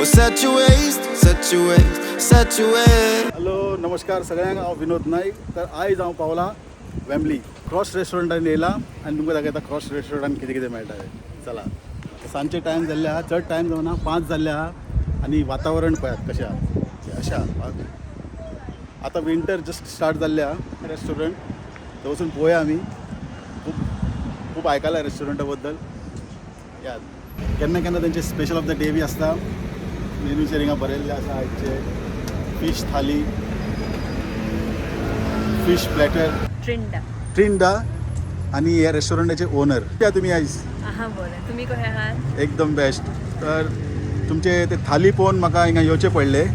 Well, set your waist, set your waist, set your waist. Hello नमस्कार सगळ्यांक हांव विनोद नाईक. तर आयज हांव पावला वेम्बली क्रॉस रेस्टॉरंटान येयला आनी तुमकां दाखयता क्रॉस रेस्टॉरंटान कितें कितें मेळटा तें. चला सांजचे टायम जाल्ले आहा, चड टायम जावना, 5 जाल्ले आहा आनी वातावरण पळयात कशें आहा. अशें आहा आतां विंटर जस्ट स्टार्ट जाल्लें आहा. रेस्टॉरंट थंय वचून पळोवया आमी. खूब आयकलां रेस्टॉरंटा बद्दल. या केन्ना केन्ना तेंचे स्पेशल ऑफ द डे बी आसता. मेन्यूचेर हिंगा बरयल्लें आसा आयचे फिश थाली, फिश प्लॅटर, ट्रिंडा आणि हे रेस्टॉरंटाचे ओनर. त्या तुम्ही आयज हा बरें, तुमी कशे आहात? एकदम बेस्ट. तर तुमचे ते थाली पळोवन म्हाका हिंगा येवचें पडलें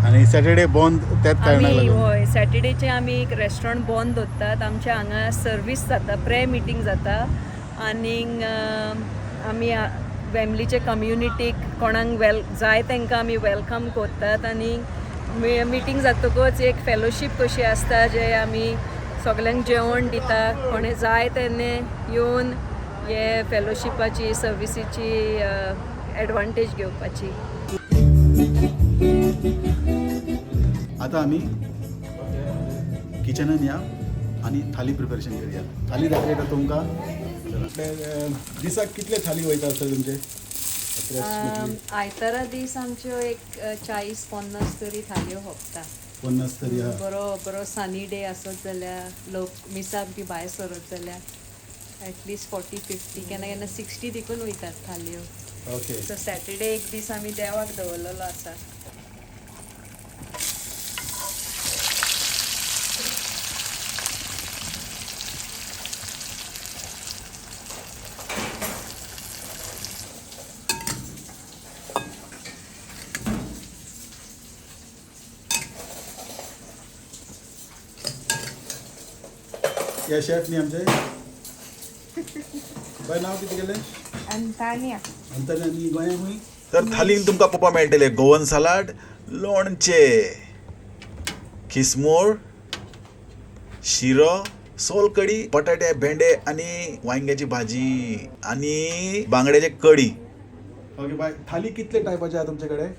आनी सॅटर्डे बंद त्याच कारणाक आमी लागून. हय सॅटर्डेचे आमी एक रेस्टॉरंट बंद दवरतात. आमच्या हांगा सर्वीस जाता, प्रे मिटींग जाता आनीक आमी फॅमिलीचे कम्युनिटीक कोणाक जाय तांकां आमी वेलकम करतात आनी मिटींग जातकच एक फेलोशीप कशी आसता जे आमी सगल्यांक जेवण दिता. कोणें जाय तेन्ना येवन हे फेलोशिपाची सर्विसीची एडवांटेज घेवपाची. आता आमी किचनान या आनी थाली प्रिपरेशन करूया. थाली दाखयता तुमकां. दिसाक कितले थाली वयता सर तुमचे? आयतारा दीस आमच्यो एक 40-50 तरी थालयो होपता. 50 तरी हा. बरो सनी डे आसत जाल्यार लोक मिसाक बी भायर सरत जाल्यार एटलिस्ट 40-50 केन्ना केन्ना 60 देखून वयतात थालयो. ओके. सो सॅटर्डे एक दीस आमी देवाक दवरलेलो आसा. या शेफ न्ही आमचे. बाय नांव कितें गेलें? अंतानिया. अंतर्यानी गोंया खंय? तर थालीन तुमकां पळोवपाक मेळटले गोवन सलाड, लोणचे, खिसमूर, शिरो, सोलकडी, बटाटे, भेंडे आणि वांयग्याची भाजी आणि बांगड्याची कडी. Okay bye. थाली कितले टायपाचे आहा तुमचे कडेन?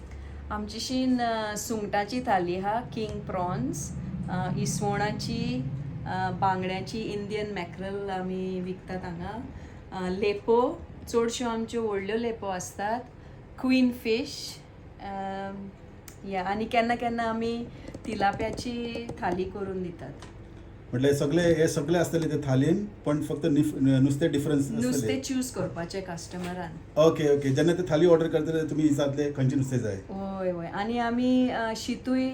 आमचीशीन सुंगटाची थाली आहा, किंग प्रॉन्स, इसवणाची, बांगड्याची, इंडियन मॅक्रल आमी विकतात हांगा, लेपो, चडश्यो आमच्यो व्हडल्यो लेपो आसतात, क्वीन फीश, या आनी केन्ना केन्ना आमी तिलाप्याची थाली करून दितात. म्हटल्यार हे सगळे आसतले ते थालीन, पण फक्त नुस्तें डिफरन्स नुस्तें चूज करपाचें कस्टमरान. Okay okay. जेन्ना ते थाली ऑर्डर करतले तुमी विचारतले खंयचे नुस्तें जाय. होय होय. आनी आमी शितूय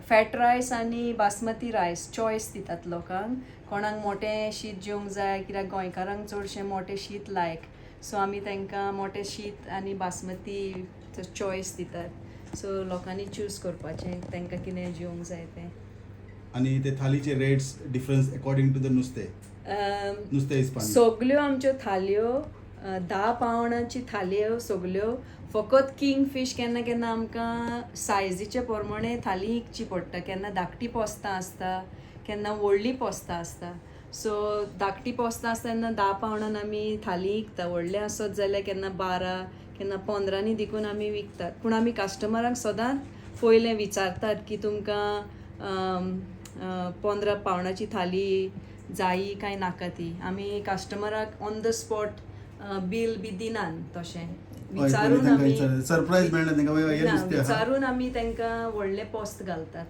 फॅट रायस आनी बासमती रायस चॉयस दितात लोकांक. कोणाक मोटें शीत जेवंक जाय कित्याक गोंयकारांक चडशें मोटें शीत लायक. सो आमी तांकां मोटें शीत आनी बासमती चॉयस दितात. सो लोकांनी चूज करपाचें तांकां कितें जेवंक जाय तें. आणि ते थालीचे rates difference according to the नुस्तें हिस्पानीक. सगल्यो आमच्यो थालयो 10 पावणाची थालयो सगल्यो. फकत किंग फीश केन्ना केन्ना आमकां सायजीचे प्रमाणे थाली विकची पडटा. केन्ना धाकटी पोस्तां आसता, केन्ना व्हडली पोस्तां आसता. सो धाकटी पोस्तां आसता तेन्ना 10 पावणान आमी थाली विकता. व्हडले आसत जाल्यार केन्ना 12 केन्ना 15 देखून आमी विकतात. पूण आमी कस्टमरांक सदांच पयलें विचारतात की तुमकां 15 पावणाची थाली जायी काय नाका ती. आमी कस्टमराक ऑन द स्पॉट बील बी दिनान. तशें विचारून आमी सरप्राईज मेळना तांकां हे नुस्तें आहा. विचारून आमी तांकां व्हडले पोस्त घालतात.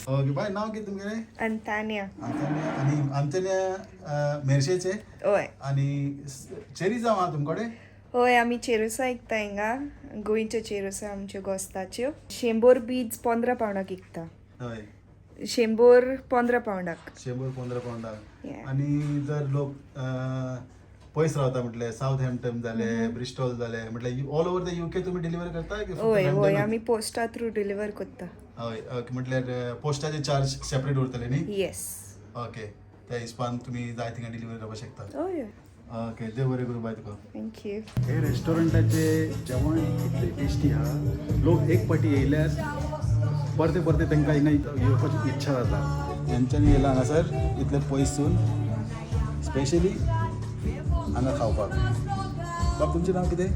Okay bye. नांव कितें तुमगेलें? अंतानिया. आनी अंतन्या मेर्शेचे. हय आनी चेरी जावं आहा तुमकडे? हय आमी चेरुसा विकता हिंगा. गोंयच्यो चेरुसा आमच्यो गोस्ताच्यो. 100 बीज 15 पावणाक विकता. हय 100 15 पावणाक. 100-15 पावंडाक. Yeah. आनी जर लोक पयस रावता म्हटल्यार सावथ हॅम्प्टन जाले, ब्रिस्टॉल जाले म्हटल्यार ऑल ओव्हर द UK तुमी डिलिव्हर करता की फक्त हय हय लंडनूच? आमी पोस्टा थ्रू डिलिव्हर करता. हय ओके. म्हटल्यार पोस्टाचे चार्ज सेपरेट उरतले न्ही? येस. ओके. त्या हिसपान तुमी जाय थिंगा डिलिव्हर करपाक शकता. हय हय. ओके. देव बरें करूं बाय तुका. थँक्यू. हे रेस्टॉरंटाचे जेवण इतले टेस्टी आहा. लोक एक पाटी येयल्यार परते परते तांकां हिंगा येवपाची इच्छा जाता. तेंच्यांनी येयला हांगासर इतले पयसून स्पेशली हांगा खावपाक. बाब तुमचें नांव कितें?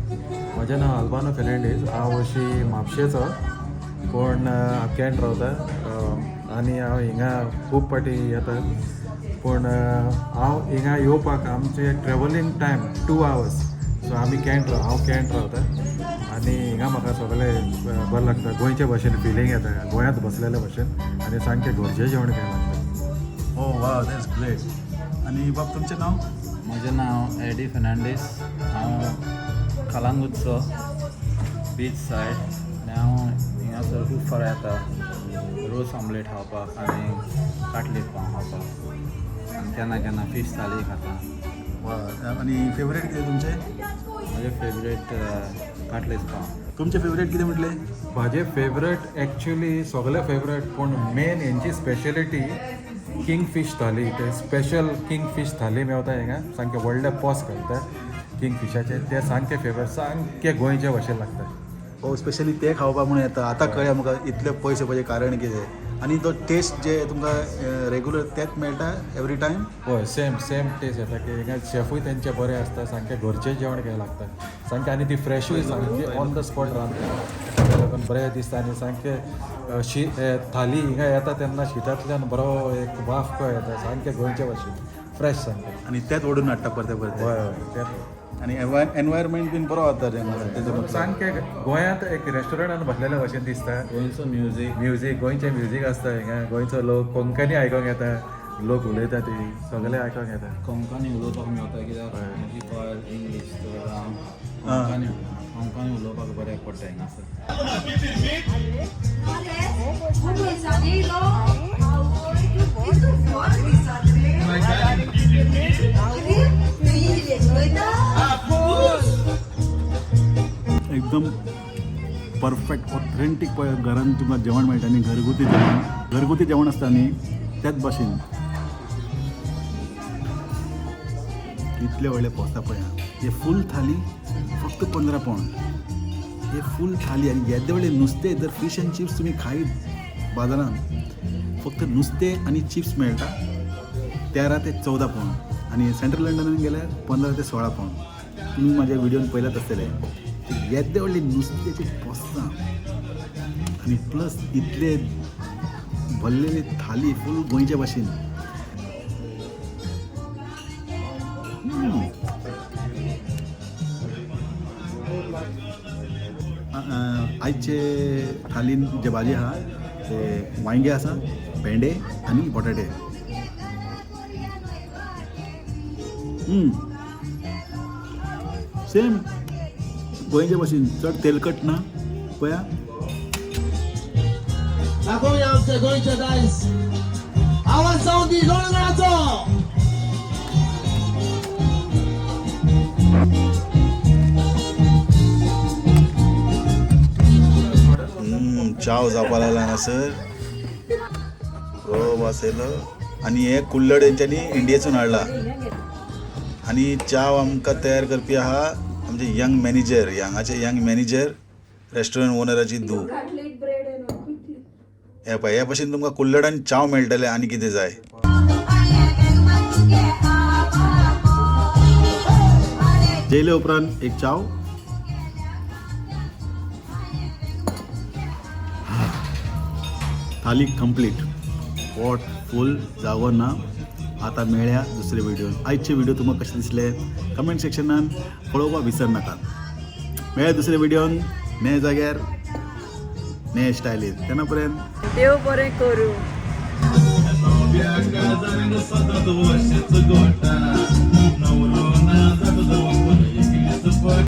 म्हजें नांव अल्बानो फेर्नांडीस. हांव अशी म्हापशेचो पूण हांव कॅन्ट रावता आनी हांव हिंगा खूब पाटी येता पूण हांव हिंगा येवपाक आमचे ट्रॅवलींग टायम 2 hours. सो आमी हांव कॅन्ट रावता आनी हिंगा म्हाका सगळें बरें लागता. गोंयचे भशेन फिलींग येता गोंयांत बसलेल्या भशेन आनी सामकें घरचें जेवण केलें लागता. ओ वाव दॅट्स ग्रेट. आनी बाब तुमचें नांव? म्हजें नांव एडी फेर्नांडीस. हांव कलांगूटचो बीच सायड आनी हांव हिंगासर खूब फार येता रोस ऑमलेट खावपाक आनी काटलेट पाव खावपाक आनी केन्ना केन्ना फीश थाली खाता. आनी फेवरेट कितें तुमचें? म्हजें फेवरेट काटलेट पाव. तुमचें फेवरेट कितें म्हटलें? म्हाजें फेवरेट एक्चुली सगळे फेवरेट पूण मेन हेंची स्पेशलिटी किंगफीश थाली. ते स्पेशल किंगफीश थाली मेवता हिंगा सामकें व्हडले पोस घालता किंगफिशाचे. ते सामकें फेवरेट सामकें गोंयचे भशेन लागता. हो स्पेशली ते खावपाक म्हणून येता. आतां कळ्ळें म्हाका इतले पयस येवपाचें कारण कितें. आनी तो टेस्ट जे तुमकां रेगुलर तेच मेळटा एवरी टायम? हय सेम टेस्ट येता की हिंगा शेफूय तेंचे बरें आसता. सामकें घरचें जेवण केलें लागता सामकें आनी ती फ्रेशूय सामकी ऑन द स्पॉट रांदता ताका लागून बरें दिसता. आनी सामकें थाली हिंगा येता तेन्ना शितांतल्यान बरो एक वाफ कळ्ळो येता सामकें गोंयचे भशेन फ्रेश सामकें. आनी तेच ओडून हाडटा परते परते. हय तें आनी एनवायरमेंट बीन बरो जाता तेजे सामकें गोंयांत एक रेस्टॉरंटान बसलेल्या भशेन दिसता. गोंयचो म्युजीक गोंयचें म्युजीक आसता हिंगा. गोंयचो लोक कोंकणी आयकोंक येता. लोक उलयता ती सगळे आयकोंक येता. कोंकणी उलोवपाक मेवता कित्याक म्हजी कळ्ळ इंग्लीश तर हांव कोंकणी उलोवपाक बऱ्याक पडटा हिंगासर. एकदम परफेक्ट ऑथेंटीक पळय घरान तुमकां जेवण मेळटा न्ही. घरगुती जेवण आसता न्ही त्याच भाशेन इतले व्हडले पोस्ता पळया. हे फूल थाली फक्त 15 pound. हे फूल थाली आनी येदे व्हडले नुस्तें जर फीश एंड चिप्स तुमी खायत बाजारांत फक्त नुस्तें आनी चिप्स मेळटा 13 ते 14 pound. आनी सेंट्रल लंडनान गेल्यार 15 ते 16 pound. तुमी म्हाज्या व्हिडियोन पळयलात आसतले येदे व्हडले नुस्त्याचे पोस्तां आनी प्लस इतले भरलेली थाली फूल गोंयच्या भाशेन. आयचे थालीन जे भाजी आहा ते वांयगे आसा, भेंडे आनी बटाटे. सेम गोंयच्या भाशेन चड तेलकट ना पळया. दाखोवया आमचे गोंयचे दायज. आवाज जावन दी गोंयकाराचो. चाव जावपा लागला हांगासर रोब आसलो. आनी हे कुल्लड हेंच्यांनी इंडियेसून हाडला. आनी चाव आमकां तयार करपी आहा आमचे यंग मॅनेजर. हांगाचे यंग मॅनेजर रेस्टॉरंट ओनराची धूव. हे पळय हे भशेन तुमकां कुल्लड आनी चाव मेळटले. आनी कितें जाय? जेले उपरांत एक चाव. थाली कंप्लीट. पोट फूल जागो ना. आता मेळ्या दुसरे व्हिडिओन. आयचे व्हिडिओ तुमकां कशे दिसले कमेंट सेक्शनान पळोवपाक विसर नाकात. मेळ्या दुसरे व्हिडिओन नये जाग्यार नये स्टायलीन. तेन्ना पर्यंत देव बरें करूं.